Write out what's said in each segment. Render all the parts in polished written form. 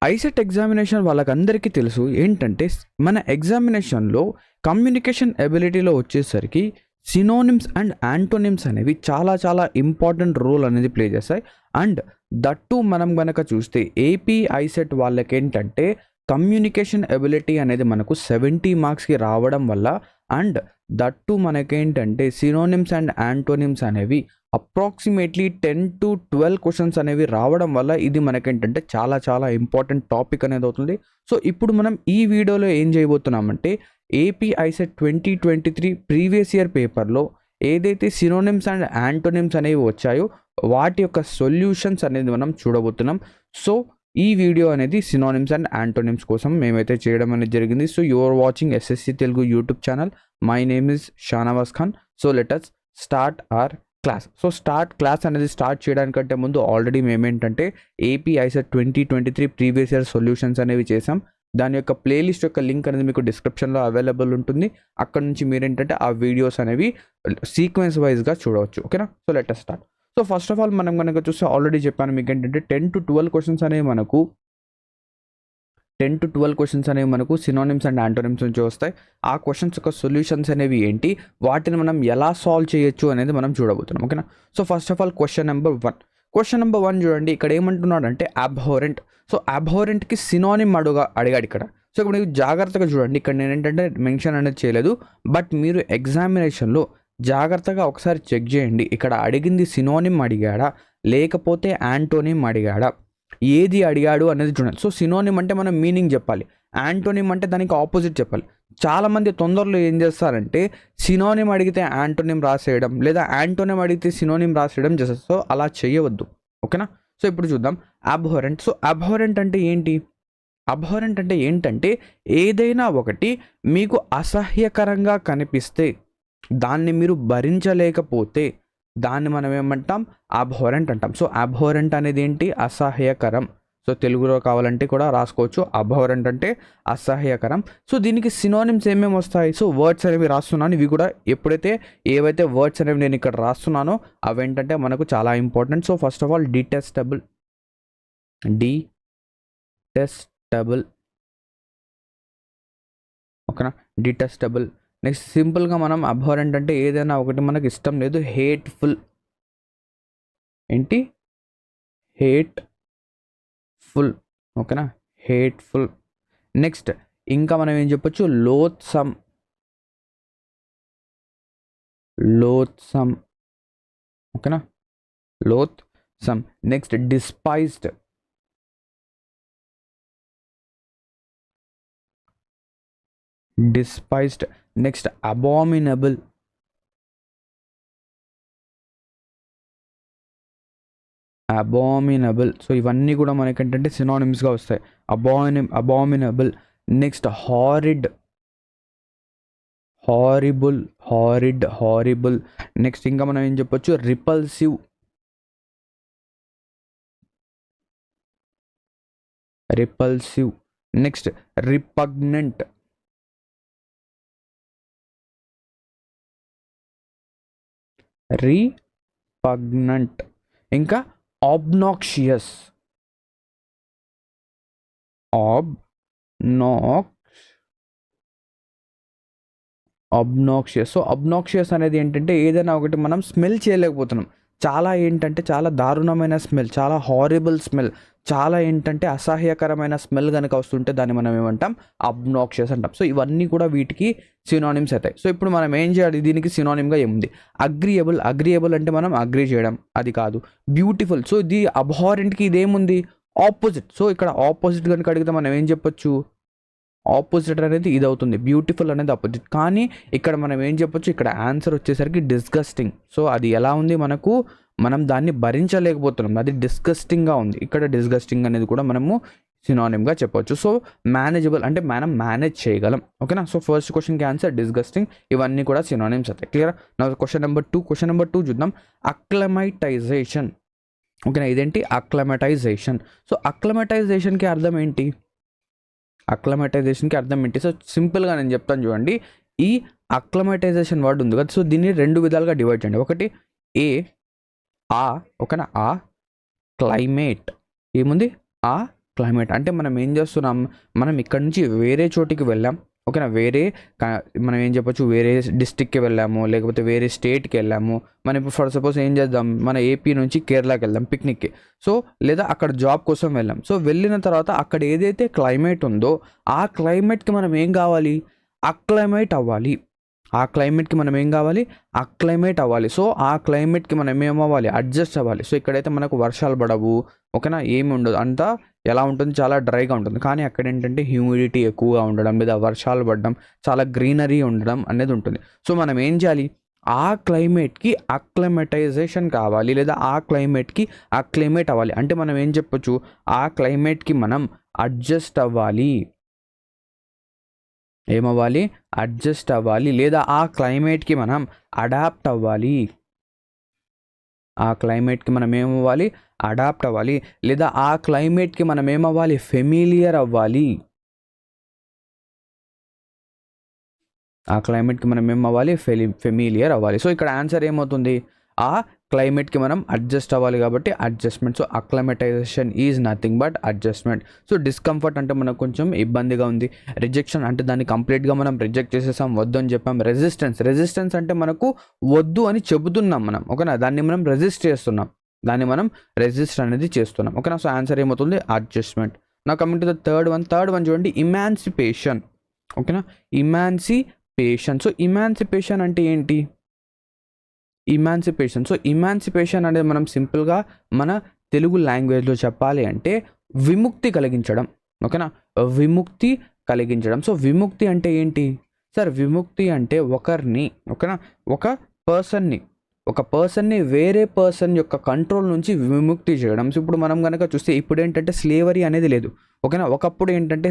ICET examination వాళ్ళకందరికీ తెలుసు ఏంటంటే మన ఎగ్జామినేషన్లో కమ్యూనికేషన్ ఎబిలిటీలో వచ్చేసరికి సినోనిమ్స్ అండ్ యాంటోనిమ్స్ అనేవి చాలా చాలా ఇంపార్టెంట్ రోల్ అనేది ప్లే చేస్తాయి. అండ్ దట్టు మనం కనుక చూస్తే ఏపీ ఐసెట్ వాళ్ళకి ఏంటంటే కమ్యూనికేషన్ ఎబిలిటీ అనేది మనకు 70 మార్క్స్కి రావడం వల్ల అండ్ దట్టు మనకేంటంటే సినోనిమ్స్ అండ్ యాంటోనిమ్స్ అనేవి అప్రాక్సిమేట్లీ 10 to 12 క్వశ్చన్స్ అనేవి రావడం వల్ల ఇది మనకేంటంటే చాలా చాలా ఇంపార్టెంట్ టాపిక్ అనేది అవుతుంది. సో ఇప్పుడు మనం ఈ వీడియోలో ఏం చేయబోతున్నామంటే ఏపీ ఐసెట్ 2023 ప్రీవియస్ ఇయర్ పేపర్లో ఏదైతే సినోనిమ్స్ అండ్ యాంటోనిమ్స్ అనేవి వచ్చాయో వాటి యొక్క సొల్యూషన్స్ అనేది మనం చూడబోతున్నాం. సో ఈ వీడియో అనేది సినోనిమ్స్ అండ్ యాంటోనిమ్స్ కోసం మేమైతే చేయడం అనేది జరిగింది. So you are watching SSC Telugu YouTube channel. My name is Shanawaz Khan. So let us start our class. So class అనేది స్టార్ట్ చేయడానికంటే ముందు ఆల్రెడీ మేమేంటంటే AP ICET 2023 previous year solutions అనేవి చేసాం. దాని యొక్క ప్లేలిస్ట్ యొక్క లింక్ అనేది మీకు డిస్క్రిప్షన్లో అవైలబుల్ ఉంటుంది. అక్కడ నుంచి మీరేంటంటే ఆ వీడియోస్ అనేవి సీక్వెన్స్ వైజ్గా చూడవచ్చు. ఓకేనా? So let us start. So first of all మనం కనుక చూస్తే ఆల్రెడీ చెప్పాను మీకు ఏంటంటే 10 to 12 క్వశ్చన్స్ అనేవి మనకు సినోనిమ్స్ అండ్ యాంటోనిమ్స్ నుంచి వస్తాయి. ఆ క్వశ్చన్స్ యొక్క సొల్యూషన్స్ అనేవి ఏంటి, వాటిని మనం ఎలా సాల్వ్ చేయొచ్చు అనేది మనం చూడబోతున్నాం. ఓకేనా? So first of all question number 1 చూడండి. ఇక్కడ ఏమంటున్నాడంటే అబ్హోరెంట్. సో అబ్హోరెంట్కి సినోనిమ్ అడిగాడు ఇక్కడ. సో ఇప్పుడు మీరు జాగ్రత్తగా చూడండి. ఇక్కడ నేను ఏంటంటే మెన్షన్ అనేది చేయలేదు, బట్ మీరు ఎగ్జామినేషన్లో జాగ్రత్తగా ఒకసారి చెక్ చేయండి. ఇక్కడ అడిగింది సినోనిమ్ అడిగాడా లేకపోతే యాంటోనిమ్ అడిగాడా, ఏది అడిగాడు అనేది చూడండి. సో సినోనిమ్ అంటే మనం మీనింగ్ చెప్పాలి, యాంటోనిమ్ అంటే దానికి ఆపోజిట్ చెప్పాలి. చాలామంది తొందరలో ఏం చేస్తారంటే సినోనిమ్ అడిగితే యాంటోనిమ్ రాసేయడం లేదా యాంటోనిమ్ అడిగితే సినోనిమ్ రాసేయడం చేస్తారు. సో అలా చేయవద్దు. ఓకేనా? సో ఇప్పుడు చూద్దాం అబ్హోరెంట్. సో అబ్హోరెంట్ అంటే ఏంటి? అబ్హోరెంట్ అంటే ఏంటంటే ఏదైనా ఒకటి మీకు అసహ్యకరంగా కనిపిస్తే, దాన్ని మీరు భరించలేకపోతే దాన్ని మనం ఏమంటాం? అబ్హోరెంట్ అంటాం. సో అబ్హోరెంట్ అనేది ఏంటి? అసహ్యకరం. సో తెలుగులో కావాలంటే కూడా రాసుకోవచ్చు. అబ్హోరెంట్ అంటే అసహ్యకరం. సో దీనికి సినోనిమ్స్ ఏమేమి వస్తాయి? సో వర్డ్స్ అనేవి రాస్తున్నాను. ఇవి కూడా ఎప్పుడైతే ఏవైతే వర్డ్స్ అనేవి నేను ఇక్కడ రాస్తున్నానో అవేంటంటే మనకు చాలా important. So first of all detestable. ఓకేనా? డిటెస్టబుల్. నెక్స్ట్ సింపుల్గా మనం అబ్హోరెంట్ అంటే ఏదైనా ఒకటి మనకు ఇష్టం లేదు. హేట్ఫుల్. ఏంటి? హేట్ఫుల్. ఓకేనా? హేట్ఫుల్. నెక్స్ట్ ఇంకా మనం ఏం చెప్పొచ్చు? లోత్సమ్. ఓకేనా? Loathsome. Next despised. Next abominable. So ఇవన్నీ కూడా మనకి ఏంటంటే సినోనిమ్స్గా వస్తాయి. Abominable. Next horrid. Horrible. Next ఇంకా మనం ఏం చెప్పొచ్చు? రిపల్సివ్. Next repugnant. ఇంకా ఆబ్నాక్షియస్. సో అబ్నాక్షియస్ అనేది ఏంటంటే ఏదైనా ఒకటి మనం స్మెల్ చేయలేకపోతున్నాం. చాలా ఏంటంటే చాలా దారుణమైన స్మెల్, చాలా హారిబుల్ స్మెల్, చాలా ఏంటంటే అసహ్యకరమైన స్మెల్ కనుక వస్తుంటే దాన్ని మనం ఏమంటాం? అబ్నాక్షియస్ అంటాం. సో ఇవన్నీ కూడా వీటికి సినోనిమ్స్ అవుతాయి. సో ఇప్పుడు మనం ఏం చేయాలి? దీనికి సినోనిమ్గా ఏముంది? అగ్రియబుల్ అంటే మనం అగ్రీ చేయడం, అది కాదు. బ్యూటిఫుల్. సో ఇది అబ్హారెంట్కి ఇదేముంది? ఆపోజిట్. సో ఇక్కడ ఆపోజిట్ కనుక అడిగితే మనం ఏం చెప్పొచ్చు? ఆపోజిట్ అనేది ఇది అవుతుంది. బ్యూటిఫుల్ అనేది ఆపోజిట్. కానీ ఇక్కడ మనం ఏం చెప్పొచ్చు? ఇక్కడ ఆన్సర్ వచ్చేసరికి డిస్గస్టింగ్. సో అది ఎలా ఉంది? మనం దాన్ని భరించలేకపోతున్నాం, అది డిస్గస్టింగ్గా ఉంది. ఇక్కడ డిస్గస్టింగ్ అనేది కూడా మనము సినోనిమ్గా చెప్పొచ్చు. సో మేనేజబుల్ అంటే మనం మేనేజ్ చేయగలం. ఓకేనా? సో ఫస్ట్ క్వశ్చన్కి ఆన్సర్ డిస్గస్టింగ్. ఇవన్నీ కూడా సినోనిమ్స్ అవుతాయి. క్లియర్? నా క్వశ్చన్ నెంబర్ 2 చూద్దాం. అక్లమైటైజేషన్. ఓకేనా? ఇదేంటి? అక్లమటైజేషన్. సో అక్లమటైజేషన్కి అర్థం ఏంటి? సో సింపుల్గా నేను చెప్తాను చూడండి. ఈ అక్లమటైజేషన్ వర్డ్ ఉంది కదా, సో దీన్ని 2 విధాలుగా డివైడ్ చేయండి. ఒకటి ఓకేనా? క్లైమేట్. ఏముంది? క్లైమేట్. అంటే మనం ఏం చేస్తున్నాం, మనం ఇక్కడ నుంచి వేరే చోటికి వెళ్ళాం, ఓకేనా, మనం ఏం చెప్పొచ్చు, వేరే డిస్టిక్కి వెళ్ళాము, లేకపోతే వేరే స్టేట్కి వెళ్ళాము. మనం ఇప్పుడు ఫర్ సపోజ్ ఏం చేద్దాం, మన ఏపీ నుంచి కేరళకి వెళ్దాం పిక్నిక్కి. సో లేదా అక్కడ జాబ్ కోసం వెళ్ళాం. సో వెళ్ళిన తర్వాత అక్కడ ఏదైతే క్లైమేట్ ఉందో ఆ క్లైమేట్కి మనం ఏం కావాలి, అక్లైమేట్ అవ్వాలి. ఆ క్లైమేట్కి మనం ఏం కావాలి, అక్లైమేట్ అవ్వాలి. సో ఆ క్లైమేట్కి మనం ఏమవ్వాలి, అడ్జస్ట్ అవ్వాలి. సో ఇక్కడైతే మనకు వర్షాలు పడవు, ఓకేనా, ఏమి ఉండదు, అంతా ఎలా ఉంటుంది, చాలా డ్రైగా ఉంటుంది. కానీ అక్కడ ఏంటంటే హ్యూమిడిటీ ఎక్కువగా ఉండడం, లేదా వర్షాలు పడడం, చాలా గ్రీనరీ ఉండడం అనేది ఉంటుంది. సో మనం ఏం చేయాలి, ఆ క్లైమేట్కి అక్లైమటైజేషన్ కావాలి, లేదా ఆ క్లైమేట్కి అక్లైమేట్ అవ్వాలి. అంటే మనం ఏం చెప్పొచ్చు, ఆ క్లైమేట్కి మనం అడ్జస్ట్ అవ్వాలి. ఏమవ్వాలి, అడ్జస్ట్ అవ్వాలి, లేదా ఆ క్లైమేట్కి మనం అడాప్ట్ అవ్వాలి. ఆ క్లైమేట్కి మనం ఏమవ్వాలి, అడాప్ట్ అవ్వాలి, లేదా ఆ క్లైమేట్కి మనం ఏమవ్వాలి, ఫెమిలియర్ అవ్వాలి. ఆ క్లైమేట్కి మనం ఏమవ్వాలి, ఫెమిలియర్ అవ్వాలి. సో ఇక్కడ ఆన్సర్ ఏమవుతుంది, ఆ క్లైమేట్కి మనం అడ్జస్ట్ అవ్వాలి కాబట్టి adjustment. So acclimatization is nothing but adjustment. So discomfort అంటే మనకు కొంచెం ఇబ్బందిగా ఉంది. రిజెక్షన్ అంటే దాన్ని కంప్లీట్గా మనం రిజెక్ట్ చేసేసాం, వద్దు అని చెప్పాం. రెసిస్టెన్స్ అంటే మనకు వద్దు అని చెబుతున్నాం మనం, ఓకేనా, దాన్ని మనం రెసిస్ట్ చేస్తున్నాం, దాన్ని మనం రెసిస్ట్ అనేది చేస్తున్నాం, ఓకేనా. సో ఆన్సర్ ఏమవుతుంది, అడ్జస్ట్మెంట్. నా coming to the third one చూడండి, ఇమాన్సిపేషన్, ఓకేనా, ఇమాన్సిపేషన్. సో ఇమాన్సిపేషన్ అంటే ఏంటి, ఇమాన్సిపేషన్. సో ఇమాన్సిపేషన్ అనేది మనం సింపుల్గా మన తెలుగు లాంగ్వేజ్లో చెప్పాలి అంటే విముక్తి కలిగించడం, ఓకేనా, విముక్తి కలిగించడం. సో విముక్తి అంటే ఏంటి సార్, విముక్తి అంటే ఒకరిని, ఓకేనా, ఒక పర్సన్ని వేరే పర్సన్ యొక్క కంట్రోల్ నుంచి విముక్తి చేయడం. సో ఇప్పుడు మనం కనుక చూస్తే ఇప్పుడు ఏంటంటే స్లేవరీ అనేది లేదు, ఓకేనా. ఒకప్పుడు ఏంటంటే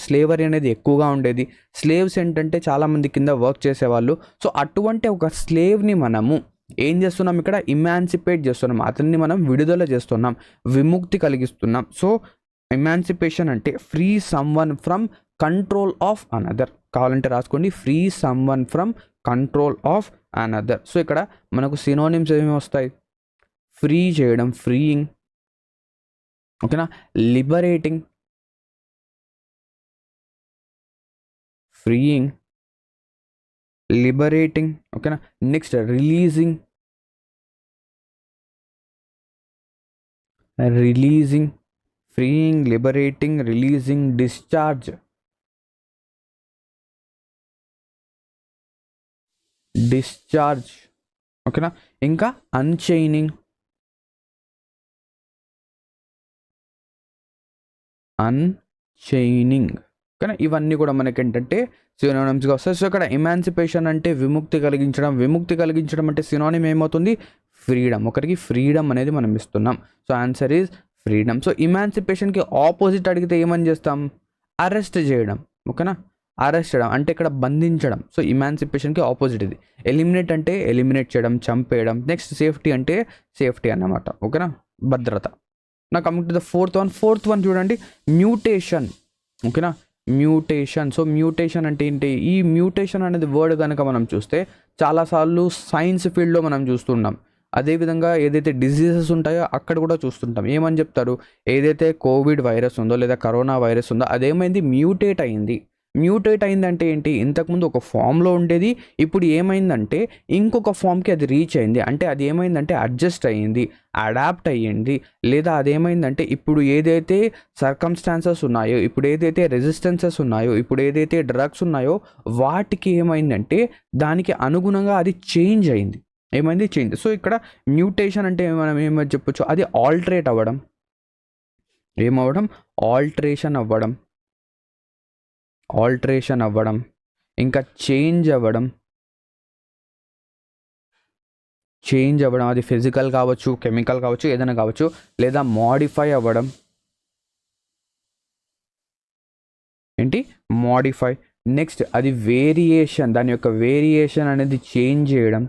స్లేవరీ అనేది ఎక్కువగా ఉండేది. స్లేవ్స్ ఏంటంటే చాలామంది కింద వర్క్ చేసేవాళ్ళు. సో అటువంటి ఒక స్లేవ్ని మనము ఏం చేస్తున్నాం, ఇక్కడ ఇమాన్సిపేట్ చేస్తున్నాం, అతన్ని మనం విడుదల చేస్తున్నాం, విముక్తి కలిగిస్తున్నాం. సో ఎమాన్సిపేషన్ అంటే free someone from control of another. కావాలంటే రాసుకోండి, free someone from control of another. So ఇక్కడ మనకు సినోనిమ్స్ ఏమి వస్తాయి, ఫ్రీ చేయడం, ఫ్రీయింగ్, ఓకేనా, లిబరేటింగ్, ఫ్రీయింగ్, లిబరేటింగ్, ఓకేనా. Next releasing, freeing, liberating, releasing, discharge, ఓకేనా. ఇంకా అన్చైనింగ్, ఓకేనా. ఇవన్నీ కూడా మనకి ఏంటంటే సినోనిమ్స్గా వస్తాయి. సో ఇక్కడ ఎమాన్సిపేషన్ అంటే విముక్తి కలిగించడం అంటే సినోనిమ్ ఏమవుతుంది, ఫ్రీడమ్. ఒకరికి ఫ్రీడమ్ అనేది మనం ఇస్తున్నాం. So answer is freedom. So ఇమాన్సిపేషన్కి ఆపోజిట్ అడిగితే ఏమని చేస్తాం, అరెస్ట్ చేయడం, ఓకేనా, అరెస్ట్ చేయడం అంటే ఇక్కడ బంధించడం. సో ఇమాన్సిపేషన్కి ఆపోజిట్ ఇది. ఎలిమినేట్ అంటే ఎలిమినేట్ చేయడం, చంపేయడం. నెక్స్ట్ సేఫ్టీ అంటే సేఫ్టీ అన్నమాట, ఓకేనా, భద్రత. నా coming to the fourth one చూడండి, మ్యూటేషన్, ఓకేనా, మ్యూటేషన్. సో మ్యూటేషన్ అంటే ఏంటి, ఈ మ్యూటేషన్ అనేది వర్డ్ కనుక మనం చూస్తే చాలాసార్లు సైన్స్ ఫీల్డ్లో మనం చూస్తున్నాం. అదేవిధంగా ఏదైతే డిసీజెస్ ఉంటాయో అక్కడ కూడా చూస్తుంటాం. ఏమని చెప్తారు, ఏదైతే కోవిడ్ వైరస్ ఉందో లేదా కరోనా వైరస్ ఉందో అదేమైంది, మ్యూటేట్ అయిందంటే ఏంటి, ఇంతకుముందు ఒక ఫామ్లో ఉండేది, ఇప్పుడు ఏమైందంటే ఇంకొక ఫామ్కి అది రీచ్ అయింది. అంటే అది ఏమైందంటే అడ్జస్ట్ అయ్యింది, అడాప్ట్ అయ్యింది. లేదా అదేమైందంటే ఇప్పుడు ఏదైతే సర్కమ్స్టాన్సెస్ ఉన్నాయో, ఇప్పుడు ఏదైతే రెసిస్టెన్సెస్ ఉన్నాయో, ఇప్పుడు ఏదైతే డ్రగ్స్ ఉన్నాయో వాటికి ఏమైందంటే దానికి అనుగుణంగా అది చేంజ్ అయింది. చేంజ్. సో ఇక్కడ మ్యూటేషన్ అంటే మనం ఏమని చెప్పొచ్చు, అది ఆల్టరేట్ అవ్వడం, ఆల్టరేషన్ అవ్వడం, ఇంకా చేంజ్ అవ్వడం, అది ఫిజికల్ కావచ్చు, కెమికల్ కావచ్చు, ఏదైనా కావచ్చు, లేదా మాడిఫై అవ్వడం. మాడిఫై. నెక్స్ట్ అది వేరియేషన్, దాని యొక్క వేరియేషన్ అనేది చేంజ్ చేయడం,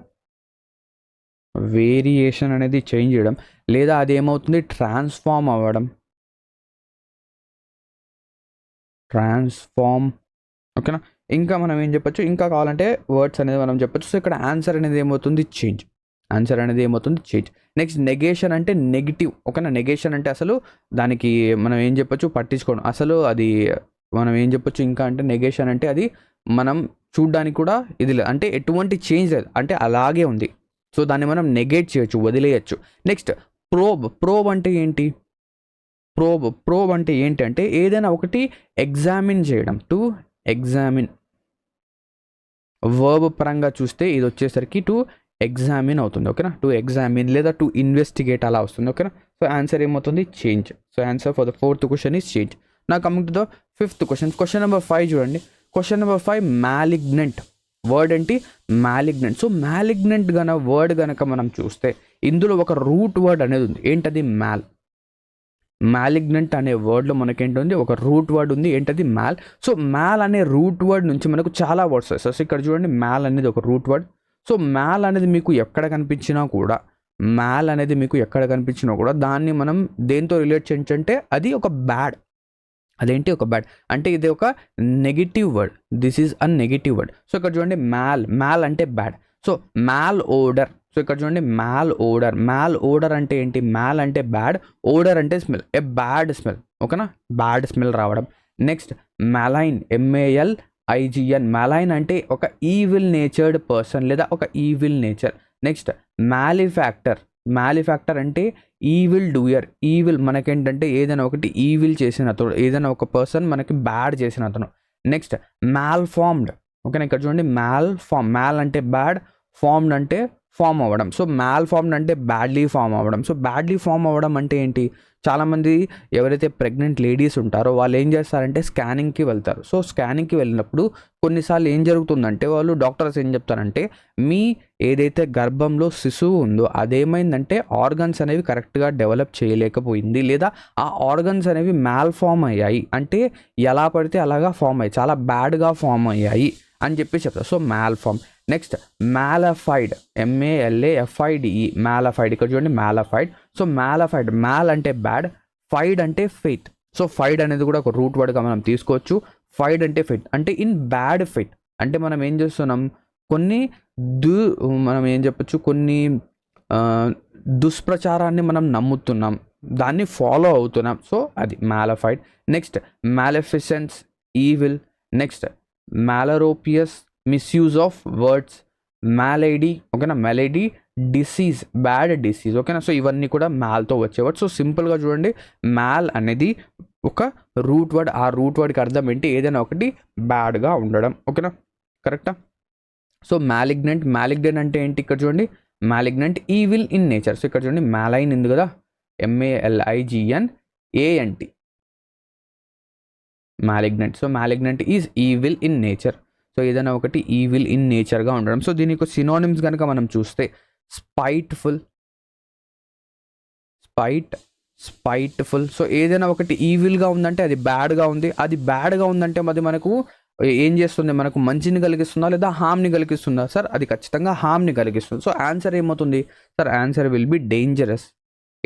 లేదా అది ఏమవుతుంది, ట్రాన్స్ఫార్మ్ అవ్వడం, ఓకేనా. ఇంకా మనం ఏం చెప్పొచ్చు, ఇంకా కావాలంటే వర్డ్స్ అనేది మనం చెప్పొచ్చు. సో ఇక్కడ ఆన్సర్ అనేది ఏమవుతుంది, చేంజ్. ఆన్సర్ అనేది ఏమవుతుంది చేంజ్. నెక్స్ట్ నెగేషన్ అంటే నెగిటివ్. ఓకేనా, నెగేషన్ అంటే అసలు దానికి మనం ఏం చెప్పొచ్చు, పట్టించుకోవడం, అసలు అది మనం ఏం చెప్పొచ్చు ఇంకా అంటే నెగేషన్ అంటే అది మనం చూడ్డానికి కూడా ఇది లేదు, అంటే ఎటువంటి చేంజ్ లేదు, అంటే అలాగే ఉంది. సో దాన్ని మనం నెగేట్ చేయొచ్చు, వదిలేయచ్చు. Next probe. ప్రోబ్ అంటే ఏంటి? ప్రోబ్ అంటే ఏంటంటే ఏదైనా ఒకటి ఎగ్జామిన్ చేయడం. టు ఎగ్జామిన్, వర్బ్ పరంగా చూస్తే ఇది వచ్చేసరికి టు ఎగ్జామిన్ అవుతుంది. ఓకేనా, టు ఎగ్జామిన్ లేదా టు ఇన్వెస్టిగేట్ అలా వస్తుంది. ఓకేనా, సో ఆన్సర్ ఏమవుతుంది change. So answer for the 4th question is change. Now coming to the 5th question. Question number 5 చూడండి. Question number 5 malignant. వర్డ్ ఏంటి? మ్యాలిగ్నెంట్. సో మ్యాలిగ్నెంట్ వర్డ్ గనక మనం చూస్తే ఇందులో ఒక రూట్ వర్డ్ అనేది ఉంది. ఏంటది? మ్యాలిగ్నెంట్ అనే వర్డ్లో మనకేంటుంది, ఒక రూట్ వర్డ్ ఉంది. ఏంటది? మ్యాల్. సో మ్యాల్ అనే రూట్ వర్డ్ నుంచి మనకు చాలా వర్డ్స్ వస్తాయి. సో ఇక్కడ చూడండి, మ్యాల్ అనేది ఒక రూట్ వర్డ్. సో మ్యాల్ అనేది మీకు ఎక్కడ కనిపించినా కూడా దాన్ని మనం దేంతో రిలేట్ చేయొచ్చంటే అది ఒక బ్యాడ్. అదేంటి? ఒక బ్యాడ్. అంటే ఇది ఒక negative word. This is a negative word. So ఇక్కడ చూడండి, మ్యాల్ అంటే బ్యాడ్. సో మ్యాల్ ఓడర్. సో ఇక్కడ చూడండి, మ్యాల్ ఓడర్ అంటే ఏంటి? మ్యాల్ అంటే బ్యాడ్, ఓడర్ అంటే స్మెల్, ఏ బ్యాడ్ స్మెల్. ఓకేనా, బ్యాడ్ స్మెల్ రావడం. Next మ్యాలైన్, MALIGN. మ్యాలైన్ అంటే ఒక ఈవిల్ నేచర్డ్ పర్సన్ లేదా ఒక ఈవిల్ నేచర్. నెక్స్ట్ మ్యాలిఫ్యాక్టర్ అంటే ఈవిల్ డూయర్. ఈవిల్ మనకేంటంటే ఏదైనా ఒకటి ఈవిల్ చేసిన అతను, ఏదైనా ఒక పర్సన్ మనకి బ్యాడ్ చేసిన అతను. నెక్స్ట్ మ్యాల్ఫార్మ్డ్. ఓకేనా, ఇక్కడ చూడండి, మ్యాల్ అంటే బ్యాడ్, ఫార్మ్డ్ అంటే ఫామ్ అవ్వడం. సో మ్యాల్ఫార్మ్డ్ అంటే బ్యాడ్లీ ఫామ్ అవ్వడం. సో బ్యాడ్లీ ఫామ్ అవ్వడం అంటే ఏంటి? చాలామంది ఎవరైతే ప్రెగ్నెంట్ లేడీస్ ఉంటారో వాళ్ళు ఏం చేస్తారంటే స్కానింగ్కి వెళ్తారు. సో స్కానింగ్కి వెళ్ళినప్పుడు కొన్నిసార్లు ఏం జరుగుతుందంటే వాళ్ళు డాక్టర్స్ ఏం చెప్తారంటే మీ ఏదైతే గర్భంలో శిశువు ఉందో అదేమైందంటే ఆర్గన్స్ అనేవి కరెక్ట్గా డెవలప్ చేయలేకపోయింది, లేదా ఆ ఆర్గన్స్ అనేవి మ్యాల్ఫామ్ అయ్యాయి, అంటే ఎలా పడితే అలాగా ఫామ్ అయ్యాయి, చాలా బ్యాడ్గా ఫామ్ అయ్యాయి అని చెప్పి చెప్తారు. So malform. Next malafide, MALAFIDE. Malafide. ఇక్కడ చూడండి, మ్యాలఫైడ్. సో మ్యాలఫైడ్, మ్యాల్ అంటే బ్యాడ్, ఫైడ్ అంటే ఫెయిత్. సో ఫైడ్ అనేది కూడా ఒక రూట్ వర్డ్గా మనం తీసుకోవచ్చు. ఫైడ్ అంటే ఫెయిత్, అంటే ఇన్ బ్యాడ్ ఫెయిత్. అంటే మనం ఏం చేస్తున్నాం, మనం ఏం చెప్పొచ్చు, కొన్ని దుష్ప్రచారాన్ని మనం నమ్ముతున్నాం, దాన్ని ఫాలో అవుతున్నాం. సో అది malafide. Next maleficence, evil. Next malapropism, misuse of words. Malady. ఓకేనా, మ్యాలైడీ, డిసీజ్, బ్యాడ్ డిసీజ్. ఓకేనా, సో ఇవన్నీ కూడా మ్యాల్తో వచ్చేవాడు. సో సింపుల్గా చూడండి, మ్యాల్ అనేది ఒక రూట్ వర్డ్. ఆ రూట్ వర్డ్కి అర్థం ఏంటి? ఏదైనా ఒకటి బ్యాడ్గా ఉండడం. ఓకేనా, కరెక్టా? సో మ్యాలిగ్నెంట్ అంటే ఏంటి? ఇక్కడ చూడండి, malignant evil in nature. So ఇక్కడ చూడండి, మ్యాలైన్ ఉంది కదా, MALIGNANT, malignant. So malignant is evil in nature. So ఏదైనా ఒకటి ఈవిల్ ఇన్ నేచర్గా ఉండడం. సో దీనికి సినోనిమ్స్ కనుక మనం చూస్తే స్పైట్ఫుల్. సో ఏదైనా ఒకటి ఈవిల్గా ఉందంటే అది బ్యాడ్గా ఉంది, అది బ్యాడ్గా ఉందంటే అది మనకు ఏం చేస్తుంది, మనకు మంచిని కలిగిస్తుందా లేదా హామ్ని కలిగిస్తుందా? సార్ అది ఖచ్చితంగా హామ్ని కలిగిస్తుంది. సో ఆన్సర్ ఏమవుతుంది sir? Answer will be dangerous.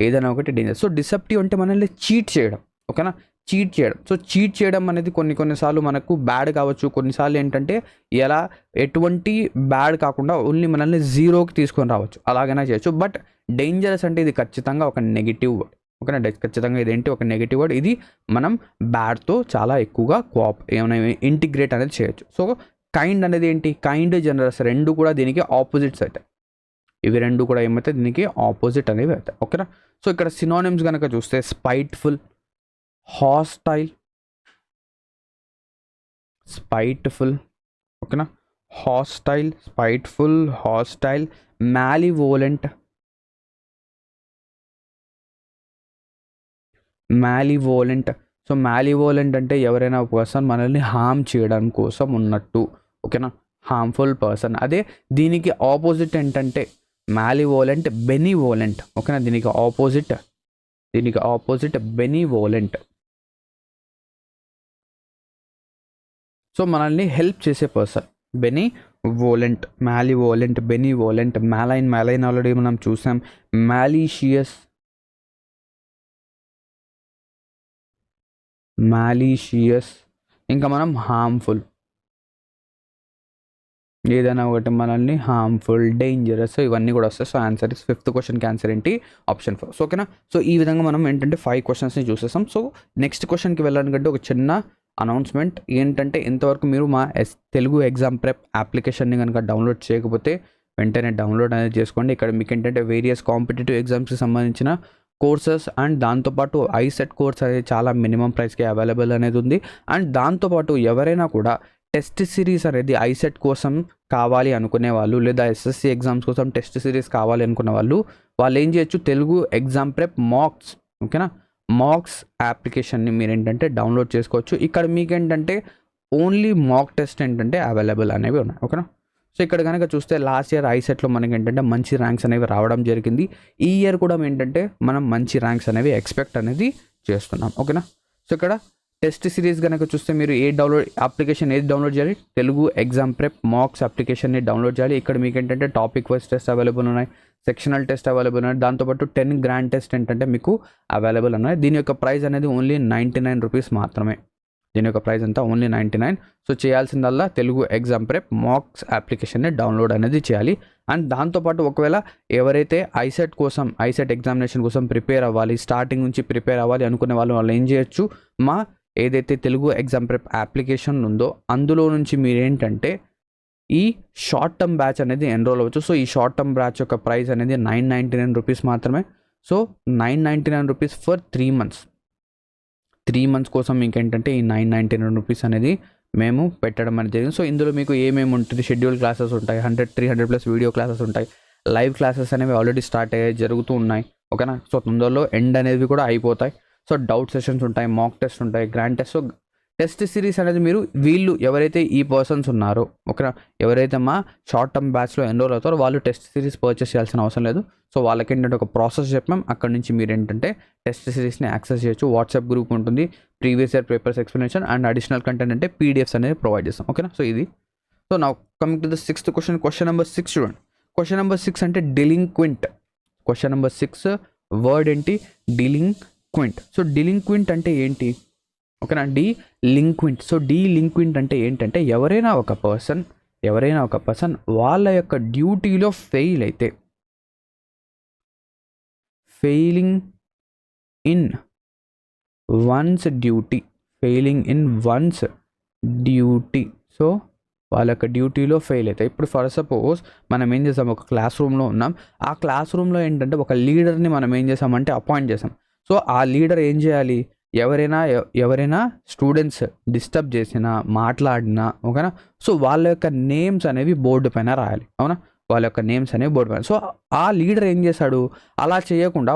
ఏదైనా ఒకటి డేంజరస్. సో డిసెప్టివ్ అంటే మనల్ని చీట్ చేయడం. ఓకేనా, చీట్ చేయడం. సో చీట్ చేయడం అనేది కొన్నిసార్లు మనకు బ్యాడ్ కావచ్చు, కొన్నిసార్లు ఏంటంటే ఎటువంటి బ్యాడ్ కాకుండా ఓన్లీ మనల్ని జీరోకి తీసుకొని రావచ్చు, అలాగైనా చేయొచ్చు. బట్ డేంజరస్ అంటే ఇది ఖచ్చితంగా ఒక నెగిటివ్ వర్డ్. ఓకేనా, ఖచ్చితంగా ఇదేంటి, ఒక నెగిటివ్ వర్డ్. ఇది మనం బ్యాడ్తో చాలా ఎక్కువగా ఏమైనా ఇంటిగ్రేట్ అనేది చేయొచ్చు. సో కైండ్ అనేది ఏంటి? కైండ్, జనరస్ రెండు కూడా దీనికి ఆపోజిట్స్ అవుతాయి. ఇవి రెండు కూడా ఏమవుతాయి, దీనికి ఆపోజిట్ అనేవి అవుతాయి. ఓకేనా, సో ఇక్కడ సినోనిమ్స్ కనుక చూస్తే స్పైట్ఫుల్, హాస్టైల్, ఓకేనా, హాస్టైల్, మ్యాలివోలెంట్. సో మ్యాలివోలెంట్ అంటే ఎవరైనా పర్సన్ మనల్ని హామ్ చేయడం కోసం ఉన్నట్టు. ఓకేనా, హార్మ్ఫుల్ పర్సన్. అదే దీనికి ఆపోజిట్ ఏంటంటే మ్యాలివోలెంట్, బెనివోలెంట్. ఓకేనా, దీనికి ఆపోజిట్ బెనివోలెంట్. సో మనల్ని హెల్ప్ చేసే పర్సన్ బెనివోలెంట్, మ్యాలివోలెంట్, బెనివోలెంట్. మ్యాలైన్ ఆల్రెడీ మనం చూసాం. మ్యాలీషియస్, ఇంకా మనం హార్మ్ఫుల్. ఏదైనా ఒకటి మనల్ని హార్మ్ఫుల్, డేంజరస్ ఇవన్నీ కూడా వస్తాయి. సో ఆన్సర్ ఇస్ 5th క్వశ్చన్కి ఆన్సర్ ఏంటి? ఆప్షన్ 4. సో ఓకేనా. సో ఈ విధంగా మనం ఏంటంటే 5 క్వశ్చన్స్ని చూసేసాం. సో నెక్స్ట్ క్వశ్చన్కి వెళ్ళడానికంటే ఒక చిన్న అనౌన్స్మెంట్ ఏంటంటే, ఇంతవరకు మీరు మా తెలుగు ఎగ్జామ్ ప్రెప్ అప్లికేషన్ని కనుక డౌన్లోడ్ చేయకపోతే వెంటనే డౌన్లోడ్ అనేది చేసుకోండి. ఇక్కడ మీకు ఏంటంటే వేరియస్ కాంపిటేటివ్ ఎగ్జామ్స్కి సంబంధించిన కోర్సెస్ అండ్ దాంతోపాటు ఐసెట్ కోర్స్ అనేది చాలా మినిమం ప్రైస్కి అవైలబుల్ అనేది ఉంది. అండ్ దాంతోపాటు ఎవరైనా కూడా టెస్ట్ సిరీస్ అనేది ఐసెట్ కోసం కావాలి అనుకునే వాళ్ళు, లేదా ఎస్ఎస్సి ఎగ్జామ్స్ కోసం టెస్ట్ సిరీస్ కావాలి అనుకునే వాళ్ళు ఏం చేయొచ్చు, తెలుగు ఎగ్జామ్ ప్రెప్ మాక్స్, ఓకేనా, మాక్స్ అప్లికేషన్ని మీరు ఏంటంటే డౌన్లోడ్ చేసుకోవచ్చు. ఇక్కడ మీకు ఏంటంటే ఓన్లీ మాక్ టెస్ట్ ఏంటంటే అవైలబుల్ అనేవి ఉన్నాయి, ఓకేనా. సో ఇక్కడ కనుక చూస్తే లాస్ట్ ఇయర్ ఐసెట్లో మనకి ఏంటంటే మంచి ర్యాంక్స్ అనేవి రావడం జరిగింది. ఈ ఇయర్ కూడా ఏంటంటే మనం మంచి ర్యాంక్స్ అనేవి ఎక్స్పెక్ట్ అనేది చేస్తున్నాం, ఓకేనా. సో ఇక్కడ టెస్ట్ సిరీస్ కనుక చూస్తే మీరు అప్లికేషన్ ఏది డౌన్లోడ్ చేయాలి, తెలుగు ఎగ్జామ్ ప్రెప్ మాక్స్ అప్లికేషన్ని డౌన్లోడ్ చేయాలి. ఇక్కడ మీకు ఏంటంటే టాపిక్ వైజ్ టెస్ట్ అవైలబుల్ ఉన్నాయి, సెక్షనల్ టెస్ట్ అవైలబుల్ ఉన్నాయి, దాంతోపాటు 10 గ్రాండ్ టెస్ట్ ఏంటంటే మీకు అవైలబుల్ ఉన్నాయి. దీని యొక్క ప్రైస్ అనేది ఓన్లీ 99 రూపీస్ మాత్రమే. దీని యొక్క ప్రైస్ అంతా ఓన్లీ 99. సో చేయాల్సిందల్లా తెలుగు ఎగ్జామ్ ప్రెప్ మాక్స్ అప్లికేషన్ని డౌన్లోడ్ అనేది చేయాలి. అండ్ దాంతోపాటు ఒకవేళ ఎవరైతే ఐసెట్ ఎగ్జామినేషన్ కోసం ప్రిపేర్ అవ్వాలి, స్టార్టింగ్ నుంచి ప్రిపేర్ అవ్వాలి అనుకునే వాళ్ళు ఏం చేయొచ్చు, మా ఏదైతే తెలుగు ఎగ్జామ్ ప్రెప్ అప్లికేషన్ ఉందో అందులో నుంచి మీరు ఏంటంటే ఈ షార్ట్ టర్మ్ బ్యాచ్ అనేది ఎన్రోల్ అవ్వచ్చు. సో ఈ షార్ట్ టర్మ్ బ్యాచ్ యొక్క ప్రైస్ అనేది 999 రూపీస్ మాత్రమే. So 999 rupees for 3 months. 3 months కోసం మీకు ఏంటంటే ఈ 999 రూపీస్ అనేది మేము పెట్టడం అనేది జరిగింది. సో ఇందులో మీకు ఏమేమి ఉంటుంది, షెడ్యూల్ క్లాసెస్ ఉంటాయి, 300+ వీడియో క్లాసెస్ ఉంటాయి, లైవ్ క్లాసెస్ అనేవి ఆల్రెడీ స్టార్ట్ అయ్యాయి, జరుగుతూ ఉన్నాయి, ఓకేనా. సో తొందరలో ఎండ్ అనేవి కూడా అయిపోతాయి. సో డౌట్ సెషన్స్ ఉంటాయి, మాక్ టెస్ట్ ఉంటాయి, grand test. So test series అనేది మీరు వీళ్ళు ఎవరైతే ఈ పర్సన్స్ ఉన్నారో, ఓకేనా, ఎవరైతే మా షార్ట్ టర్మ్ బ్యాచ్లో ఎన్రోల్ అవుతారో వాళ్ళు టెస్ట్ సిరీస్ పర్చేస్ చేయాల్సిన అవసరం లేదు. సో వాళ్ళకి ఏంటంటే ఒక ప్రాసెస్ చెప్పాం, అక్కడ నుంచి మీరు ఏంటంటే టెస్ట్ సిరీస్ని యాక్సెస్ చేయొచ్చు. వాట్సాప్ గ్రూప్ ఉంటుంది, previous year papers explanation and additional content అంటే పీడిఎఫ్స్ అనేది ప్రొవైడ్ చేస్తాం, ఓకేనా. సో ఇది. సో నా coming to the 6th question, question number 6 చూడండి. క్వశ్చన్ నెంబర్ 6 అంటే డెలింక్వింట్. క్వశ్చన్ నెంబర్ 6 వర్డ్ ఏంటి, డెలింక్వింట్. సో డెలింక్వింట్ అంటే ఏంటి, ఓకేనా, డీలింక్వింట్. సో డీలింక్వింట్ అంటే ఏంటంటే ఎవరైనా ఒక పర్సన్ వాళ్ళ యొక్క డ్యూటీలో ఫెయిల్ అయితే, failing in once duty, so వాళ్ళ యొక్క డ్యూటీలో ఫెయిల్ అవుతాయి. ఇప్పుడు ఫర్ సపోజ్ మనం ఏం చేసాం, ఒక క్లాస్ రూమ్లో ఉన్నాం, ఆ క్లాస్ రూమ్లో ఏంటంటే ఒక లీడర్ని మనం ఏం చేసామంటే అపాయింట్ చేసాం. సో ఆ లీడర్ ఏం చేయాలి, ఎవరైనా స్టూడెంట్స్ డిస్టర్బ్ చేసినా, మాట్లాడినా, ఓకేనా, సో వాళ్ళ యొక్క నేమ్స్ అనేవి బోర్డు పైన రాయాలి, అవునా, వాళ్ళ యొక్క నేమ్స్ అనేవి బోర్డు పైన. సో ఆ లీడర్ ఏం చేశాడు, అలా చేయకుండా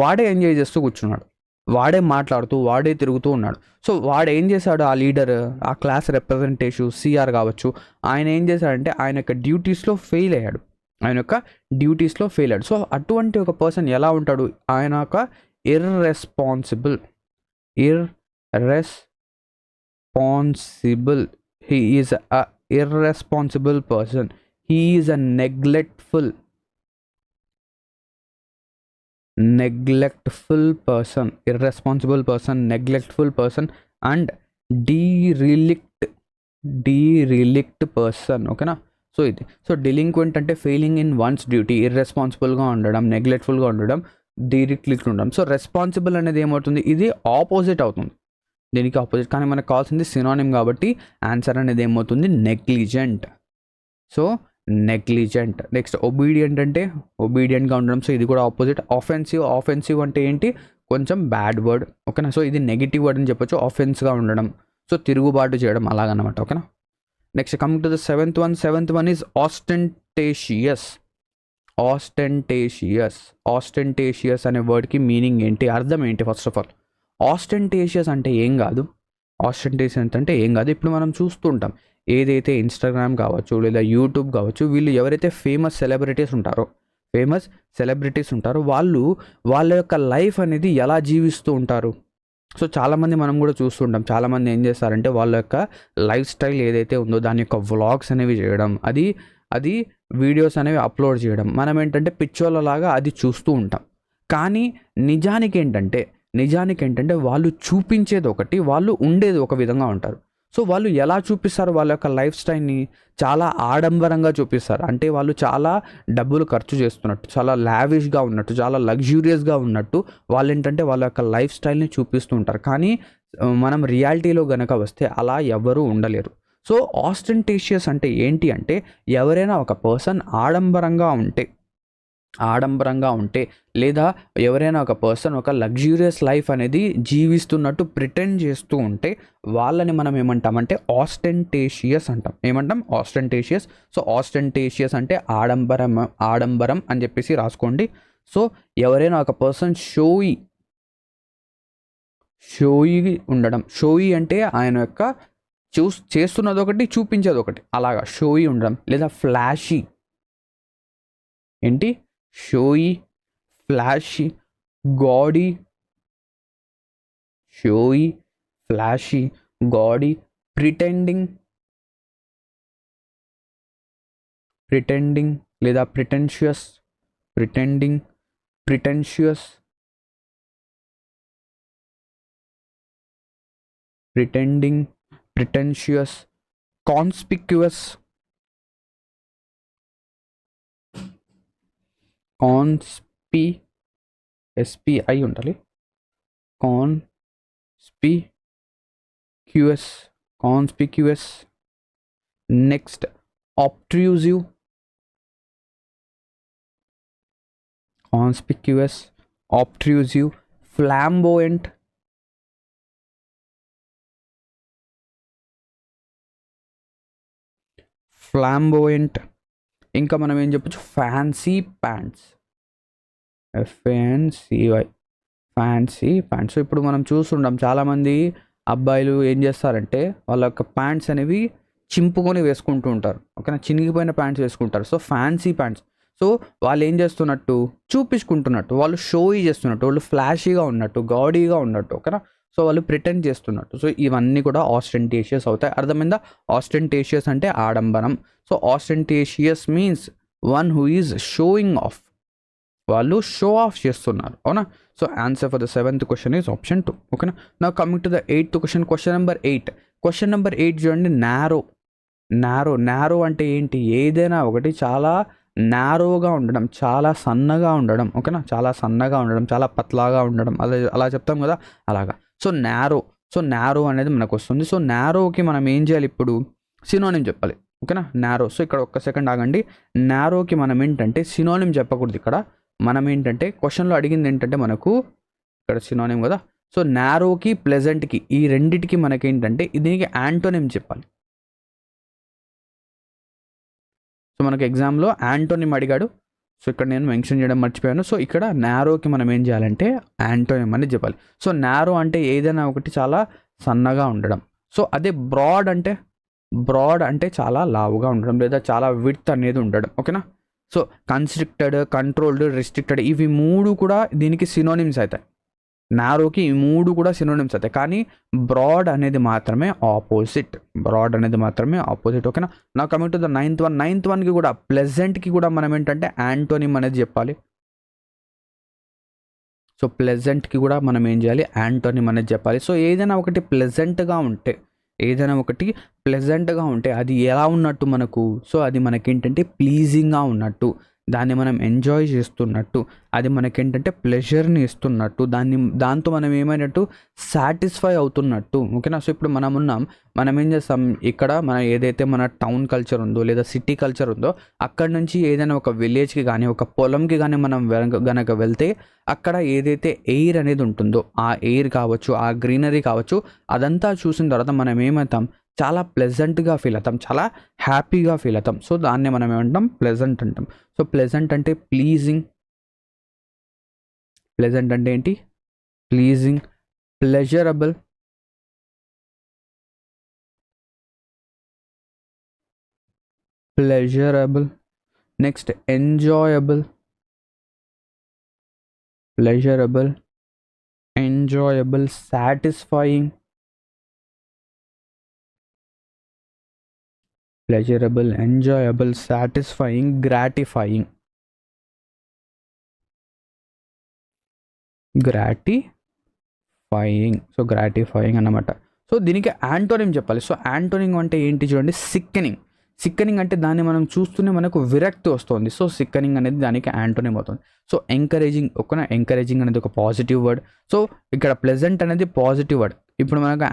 వాడే ఎంజాయ్ చేస్తూ కూర్చున్నాడు, వాడే మాట్లాడుతూ వాడే తిరుగుతూ ఉన్నాడు. సో వాడు ఏం చేశాడు, ఆ లీడర్, ఆ క్లాస్ రిప్రజెంటేటివ్ సిఆర్ కావచ్చు, ఆయన ఏం చేశాడంటే ఆయన యొక్క డ్యూటీస్లో ఫెయిల్ అయ్యాడు. సో అటువంటి ఒక పర్సన్ ఎలా ఉంటాడు, ఆయన ఒక irresponsible. He is a irresponsible person. He is a neglectful person, irresponsible person, neglectful person and derelict person, ఓకేనా. సో ఇది. సో డెలింక్వెంట్ అంటే ఫెయిలింగ్ ఇన్ వన్స్ డ్యూటీ, ఇర్రెస్పాన్సిబుల్గా ఉండడం, నెగ్లెక్ట్ఫుల్గా ఉండడం, డీరిక్లిక్ట్ ఉండడం. సో రెస్పాన్సిబుల్ అనేది ఏమవుతుంది, ఇది ఆపోజిట్ అవుతుంది, దీనికి ఆపోజిట్. కానీ మనకు కావాల్సింది సినానిమ్ కాబట్టి ఆన్సర్ అనేది ఏమవుతుంది, negligent. So negligent. Next obedient అంటే ఒబీడియంట్గా ఉండడం, సో ఇది కూడా ఆపోజిట్. ఆఫెన్సివ్ అంటే ఏంటి, కొంచెం బ్యాడ్ వర్డ్, ఓకేనా. సో ఇది నెగిటివ్ వర్డ్ అని చెప్పొచ్చు, ఆఫెన్స్గా ఉండడం, సో తిరుగుబాటు చేయడం అలాగనమాట, ఓకేనా. Next coming to the seventh one is ostentatious అనే వర్డ్కి మీనింగ్ ఏంటి, అర్థం ఏంటి. ఫస్ట్ ఆఫ్ ఆల్ ఆస్టెంటేషియస్ అంటే ఏం కాదు, ఇప్పుడు మనం చూస్తుంటాం ఏదైతే ఇన్స్టాగ్రామ్ కావచ్చు లేదా యూట్యూబ్ కావచ్చు, వీళ్ళు ఎవరైతే ఫేమస్ సెలబ్రిటీస్ ఉంటారో వాళ్ళు వాళ్ళ యొక్క లైఫ్ అనేది ఎలా జీవిస్తూ ఉంటారు. సో చాలామంది మనం కూడా చూస్తుంటాం, చాలామంది ఏం చేస్తారంటే వాళ్ళ యొక్క లైఫ్ స్టైల్ ఏదైతే ఉందో దాని యొక్క వ్లాగ్స్ అనేవి చేయడం, అది వీడియోస్ అనేవి అప్లోడ్ చేయడం, మనం ఏంటంటే పిచ్చోళ్ళలాగా అది చూస్తూ ఉంటాం. కానీ నిజానికి ఏంటంటే వాళ్ళు చూపించేది ఒకటి, వాళ్ళు ఉండేది ఒక విధంగా ఉంటారు. సో వాళ్ళు ఎలా చూపిస్తారు వాళ్ళ యొక్క లైఫ్ స్టైల్ని? చాలా ఆడంబరంగా చూపిస్తారు. అంటే వాళ్ళు చాలా డబ్బులు ఖర్చు చేస్తున్నట్టు, చాలా లావిష్గా ఉన్నట్టు, చాలా లగ్జూరియస్గా ఉన్నట్టు వాళ్ళు ఏంటంటే వాళ్ళ యొక్క లైఫ్ స్టైల్ని చూపిస్తూ ఉంటారు. కానీ మనం రియాలిటీలో గనక వస్తే అలా ఎవరూ ఉండలేరు. సో ఆస్టెంటేషియస్ అంటే ఏంటి అంటే, ఎవరైనా ఒక పర్సన్ ఆడంబరంగా ఉంటే లేదా ఎవరైనా ఒక పర్సన్ ఒక లగ్జూరియస్ లైఫ్ అనేది జీవిస్తున్నట్టు ప్రిటెండ్ చేస్తూ ఉంటే వాళ్ళని మనం ఏమంటామంటే ఆస్టెంటేషియస్ అంటాం. ఏమంటాం? ఆస్టెంటేషియస్. సో ఆస్టెంటేషియస్ అంటే ఆడంబరం అని చెప్పేసి రాసుకోండి. సో ఎవరైనా ఒక పర్సన్ షోయి ఉండడం. షోయి అంటే ఆయన యొక్క చేస్తున్నది ఒకటి, చూపించేది ఒకటి, అలాగా షోయి ఉండడం. లేదా ఫ్లాషీ, ఏంటి? షోయి, ఫ్లాషీ, గాడీ, షోయి, ఫ్లాషీ, గాడీ, ప్రిటెండింగ్ లేదా ప్రిటెన్షియస్, కాన్స్పిక్యువస్, ఎస్పిఐ ఉండాలి, కాన్స్పిక్యువస్. నెక్స్ట్ ఆబ్ట్రూజివ్, ఫ్లాంబోయంట్, ఇంకా మనం ఏం చెప్పొచ్చు? Fancy pants, FANCY, fancy pants. So ఇప్పుడు మనం చూస్తుంటాం చాలామంది అబ్బాయిలు ఏం చేస్తారంటే వాళ్ళ యొక్క ప్యాంట్స్ అనేవి చింపుకొని వేసుకుంటూ ఉంటారు. ఓకేనా? చినిగిపోయిన ప్యాంట్స్ వేసుకుంటారు. So fancy pants. సో వాళ్ళు ఏం చేస్తున్నట్టు? చూపించుకుంటున్నట్టు, వాళ్ళు షోయి చేస్తున్నట్టు, వాళ్ళు ఫ్లాషీగా ఉన్నట్టు, గాడీగా ఉన్నట్టు. ఓకేనా? సో వాళ్ళు ప్రిటెండ్ చేస్తున్నట్టు. సో ఇవన్నీ కూడా ఆస్టెంటేషియస్ అవుతాయి. అర్థమైందా? ఆస్టెంటేషియస్ అంటే ఆడంబరం. So ostentatious means one who is showing off. వాళ్ళు షో ఆఫ్ చేస్తున్నారు. అవునా? So answer for the 7th question is option 2. ఓకేనా? Now coming to the 8th question. Question number 8 చూడండి. నారో అంటే ఏంటి? ఏదైనా ఒకటి చాలా నారోగా ఉండడం, చాలా సన్నగా ఉండడం. ఓకేనా? చాలా సన్నగా ఉండడం, చాలా పత్లాగా ఉండడం, అలా చెప్తాం కదా, అలాగా. సో నారో అనేది మనకు వస్తుంది. సో నారోకి మనం ఏం చేయాలి? ఇప్పుడు సినోనిమ్ చెప్పాలి. ఓకేనా? నారో. సో ఇక్కడ ఒక్క సెకండ్ ఆగండి. నారోకి మనం ఏంటంటే సినోనిమ్ చెప్పకూడదు. ఇక్కడ మనం ఏంటంటే క్వశ్చన్లో అడిగింది ఏంటంటే మనకు ఇక్కడ సినోనిమ్ కదా. సో నారోకి, ప్లెజెంట్కి, ఈ రెండిటికి మనకేంటంటే దీనికి యాంటోనిమ్ చెప్పాలి. సో మనకు ఎగ్జామ్లో యాంటోనిమ్ అడిగాడు. సో ఇక్కడ నేను మెన్షన్ చేయడం మర్చిపోయాను. సో ఇక్కడ నారోకి మనం ఏం చేయాలంటే యాంటోనిమ్ అనేది చెప్పాలి. సో నారో అంటే ఏదైనా ఒకటి చాలా సన్నగా ఉండడం. సో అదే బ్రాడ్ అంటే చాలా లావుగా ఉండడం లేదా చాలా విడ్త్ అనేది ఉండడం. ఓకేనా? సో కన్స్ట్రిక్టెడ్, కంట్రోల్డ్, రెస్ట్రిక్టెడ్, ఇవి 3 కూడా దీనికి సినోనిమ్స్ అవుతాయి. నారోకి ఈ 3 కూడా సినోనిమ్స్ అవుతాయి. కానీ బ్రాడ్ అనేది మాత్రమే ఆపోజిట్. ఓకేనా? Now coming to the 9th వన్కి కూడా ప్లెజెంట్కి కూడా మనం ఏంటంటే యాంటోనిమ్ అనేది చెప్పాలి. సో ప్లెజెంట్కి కూడా మనం ఏం చేయాలి? యాంటోనిమ్ అనేది చెప్పాలి. సో ఏదైనా ఒకటి ప్లెజెంట్గా ఉంటే అది ఎలా ఉన్నట్టు మనకు? సో అది మనకేంటంటే ప్లీజింగ్గా ఉన్నట్టు, దాన్ని మనం ఎంజాయ్ చేస్తున్నట్టు, అది మనకేంటంటే ప్లెజర్ని ఇస్తున్నట్టు, దాంతో మనం ఏమైనట్టు? సాటిస్ఫై అవుతున్నట్టు. ఓకేనా? సో ఇప్పుడు మనం ఏం చేస్తాం? ఇక్కడ ఏదైతే మన టౌన్ కల్చర్ ఉందో లేదా సిటీ కల్చర్ ఉందో అక్కడ నుంచి ఏదైనా ఒక విలేజ్కి కానీ ఒక పొలంకి కానీ మనం గనక వెళ్తే అక్కడ ఏదైతే ఎయిర్ అనేది ఉంటుందో ఆ ఎయిర్ కావచ్చు, ఆ గ్రీనరీ కావచ్చు, అదంతా చూసిన తర్వాత మనం ఏమవుతాం? చాలా ప్లెజెంట్గా ఫీల్ అవుతాం, చాలా హ్యాపీగా ఫీల్ అవుతాం. సో దాన్ని మనం ఏమంటాం? ప్లెజెంట్ అంటాం. సో ప్లెజెంట్ అంటే ప్లీజింగ్. ప్లెజెంట్ అంటే ఏంటి? Pleasing. Pleasurable, next enjoyable, satisfying, pleasurable, enjoyable, satisfying, gratifying. So gratifying అన్నమాట. సో దీనికి యాంటోనిమ్ చెప్పాలి. సో యాంటోనిమ్ అంటే ఏంటి చూడండి, సిక్కనింగ్. సిక్కనింగ్ అంటే దాన్ని మనం చూస్తూనే మనకు విరక్తి వస్తుంది. సో సిక్కనింగ్ అనేది దానికి యాంటోనిమ్ అవుతుంది. సో ఎంకరేజింగ్, ఓకేనా, ఎంకరేజింగ్ అనేది ఒక పాజిటివ్ వర్డ్. సో ఇక్కడ ప్లెజెంట్ అనేది పాజిటివ్ వర్డ్. ఇప్పుడు మనకు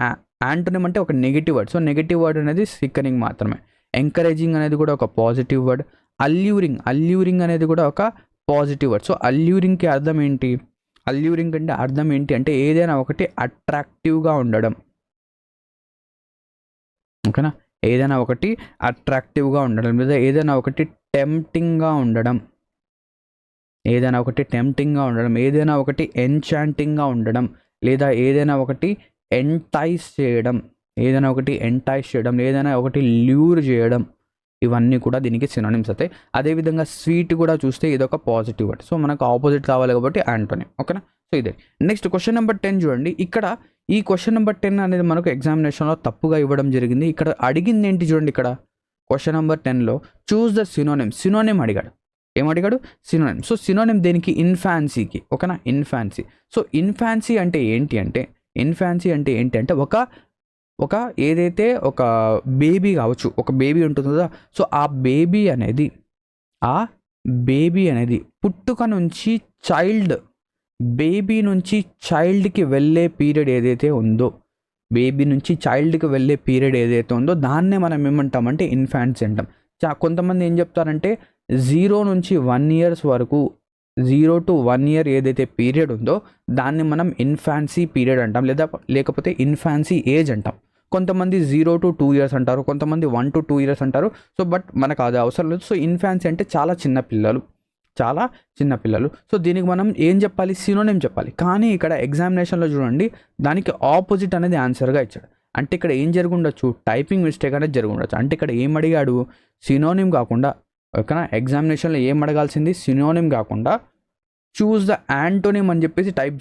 యాంటోనిమ్ అంటే ఒక negative word. So negative word అనేది సిక్కనింగ్ మాత్రమే. ఎంకరేజింగ్ అనేది కూడా ఒక పాజిటివ్ వర్డ్. అల్యూరింగ్ అనేది కూడా ఒక పాజిటివ్ వర్డ్. సో అల్యూరింగ్కి అర్థం ఏంటి, అల్యూరింగ్ అంటే అర్థం ఏంటి అంటే ఏదైనా ఒకటి అట్రాక్టివ్గా ఉండడం, ఓకేనా, ఏదైనా ఒకటి అట్రాక్టివ్గా ఉండడం, లేదా ఏదైనా ఒకటి టెంప్టింగ్గా ఉండడం, ఏదైనా ఒకటి టెంప్టింగ్గా ఉండడం, ఏదైనా ఒకటి ఎన్చాంటింగ్గా ఉండడం, లేదా ఏదైనా ఒకటి ఎంటైస్ చేయడం, ఏదైనా ఒకటి ఎంటైస్ చేయడం, ఏదైనా ఒకటి ల్యూర్ చేయడం, ఇవన్నీ కూడా దీనికి సినోనిమ్స్ అవుతాయి. అదేవిధంగా స్వీట్ కూడా చూస్తే ఇదొక పాజిటివ్ వర్డ్. సో మనకు ఆపోజిట్ కావాలి కాబట్టి యాంటోనిమ్, ఓకేనా. సో ఇదే. నెక్స్ట్ క్వశ్చన్ నెంబర్ 10 చూడండి. ఇక్కడ ఈ క్వశ్చన్ నెంబర్ 10 అనేది మనకు ఎగ్జామినేషన్లో తప్పుగా ఇవ్వడం జరిగింది. ఇక్కడ అడిగింది ఏంటి చూడండి, ఇక్కడ క్వశ్చన్ నెంబర్ 10లో చూస్ ద సినోనిమ్. సినోనిమ్ అడిగాడు. ఏమడిగాడు? సినోనిమ్. సో సినోనిమ్ దేనికి? ఇన్ఫాన్సీకి, ఓకేనా, ఇన్ఫాన్సీ. సో ఇన్ఫాన్సీ అంటే ఏంటి అంటే, ఇన్ఫాన్సీ అంటే ఏంటి అంటే ఒక ఏదైతే ఒక బేబీ కావచ్చు, ఒక బేబీ ఉంటుంది కదా. సో ఆ బేబీ అనేది పుట్టుక నుంచి బేబీ నుంచి చైల్డ్కి వెళ్ళే పీరియడ్ ఏదైతే ఉందో, దాన్నే మనం ఏమంటామంటే ఇన్ఫాన్సీ అంటాం. కొంతమంది ఏం చెప్తారంటే 0 నుంచి 1 years వరకు, 0 to 1 year ఏదైతే పీరియడ్ ఉందో దాన్ని మనం ఇన్ఫాన్సీ పీరియడ్ అంటాం, లేకపోతే ఇన్ఫాన్సీ ఏజ్ అంటాం. కొంతమంది 0 to 2 years అంటారు, కొంతమంది 1 to 2 years అంటారు. సో బట్ మనకు అది అవసరం లేదు. సో ఇన్ఫాన్సీ అంటే చాలా చిన్న పిల్లలు. సో దీనికి మనం ఏం చెప్పాలి? సినోనిమ్ చెప్పాలి. కానీ ఇక్కడ ఎగ్జామినేషన్లో చూడండి, దానికి ఆపోజిట్ అనేది ఆన్సర్గా ఇచ్చాడు. అంటే ఇక్కడ ఏం జరిగి ఉండొచ్చు? టైపింగ్ మిస్టేక్ అనేది జరిగి ఉండొచ్చు. అంటే ఇక్కడ ఏం అడిగాడు? సినోనిమ్ కాకుండా, ఓకేనా, ఎగ్జామినేషన్లో ఏం అడగాల్సింది? సినోనిమ్ కాకుండా చూస్ ద యాంటోనిమ్ అని చెప్పేసి టైప్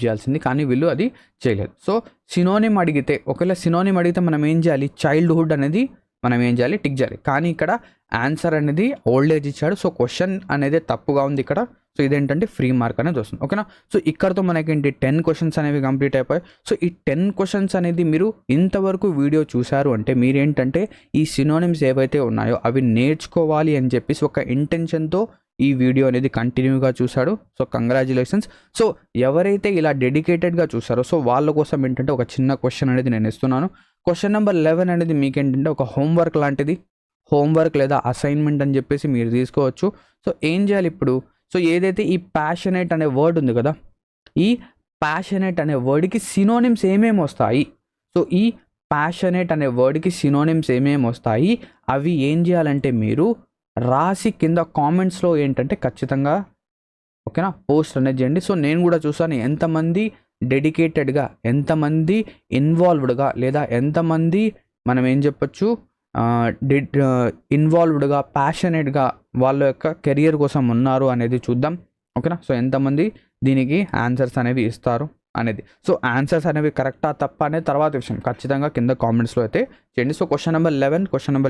చేయాల్సింది, కానీ వీళ్ళు అది చేయలేదు. సో సినోనిమ్ అడిగితే, ఒకవేళ సినోనిమ్ అడిగితే మనం ఏం చేయాలి? చైల్డ్హుడ్ అనేది మనం ఏం చేయాలి? టిక్ చేయాలి. కానీ ఇక్కడ ఆన్సర్ అనేది ఓల్డ్ ఏజ్ ఇచ్చాడు. సో క్వశ్చన్ అనేది తప్పుగా ఉంది ఇక్కడ. సో ఇదేంటంటే ఫ్రీ మార్క్ అనేది వస్తుంది, ఓకేనా. సో ఇక్కడతో మనకేంటి 10 క్వశ్చన్స్ అనేవి కంప్లీట్ అయిపోయాయి. సో ఈ 10 క్వశ్చన్స్ అనేది మీరు ఇంతవరకు వీడియో చూశారు అంటే మీరేంటంటే ఈ సినోనిమ్స్ ఏవైతే ఉన్నాయో అవి నేర్చుకోవాలి అని చెప్పేసి ఒక ఇంటెన్షన్తో ఈ వీడియో అనేది కంటిన్యూగా చూశాడు. So congratulations. సో ఎవరైతే ఇలా డెడికేటెడ్గా చూసారో సో వాళ్ళ కోసం ఏంటంటే ఒక చిన్న క్వశ్చన్ అనేది నేను ఇస్తున్నాను. క్వశ్చన్ నెంబర్ 11 అనేది మీకేంటంటే ఒక హోంవర్క్ లాంటిది, హోంవర్క్ లేదా అసైన్మెంట్ అని చెప్పేసి మీరు తీసుకోవచ్చు. సో ఏం చేయాలి ఇప్పుడు? సో ఏదైతే ఈ ప్యాషనేట్ అనే వర్డ్ ఉంది కదా, ఈ ప్యాషనేట్ అనే వర్డ్కి సినోనిమ్స్ ఏమేమి వస్తాయి? సో ఈ ప్యాషనేట్ అనే వర్డ్కి సినోనిమ్స్ ఏమేమి వస్తాయి అవి ఏం చేయాలంటే మీరు రాసి కింద కామెంట్స్లో ఏంటంటే ఖచ్చితంగా, ఓకేనా, పోస్ట్ అనేది చేయండి. సో నేను కూడా చూసాను ఎంతమంది డెడికేటెడ్గా, ఎంతమంది ఇన్వాల్వ్డ్గా, లేదా ఎంతమంది మనం ఏం చెప్పొచ్చు ఇన్వాల్వ్డ్గా, ప్యాషనేట్గా వాళ్ళ యొక్క కెరియర్ కోసం ఉన్నారు అనేది చూద్దాం, ఓకేనా. సో ఎంతమంది దీనికి ఆన్సర్స్ అనేవి ఇస్తారు అనేది. సో ఆన్సర్స్ అనేవి కరెక్టా తప్ప అనేది తర్వాత విషయం, ఖచ్చితంగా కింద కామెంట్స్లో అయితే చేయండి. సో క్వశ్చన్ నెంబర్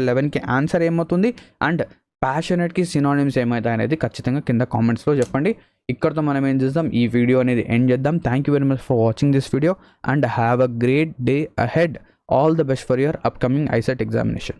11కి ఆన్సర్ ఏమవుతుంది అండ్ ప్యాషనేట్కి సినోనిమ్స్ ఏమవుతాయి అనేది ఖచ్చితంగా కింద కామెంట్స్లో చెప్పండి. ఇక్కడతో మనం ఏం చేద్దాం, ఈ వీడియో అనేది ఎండ్ చేద్దాం. Thank you very much for watching this video and have a great day ahead. All the best for your upcoming ICET examination.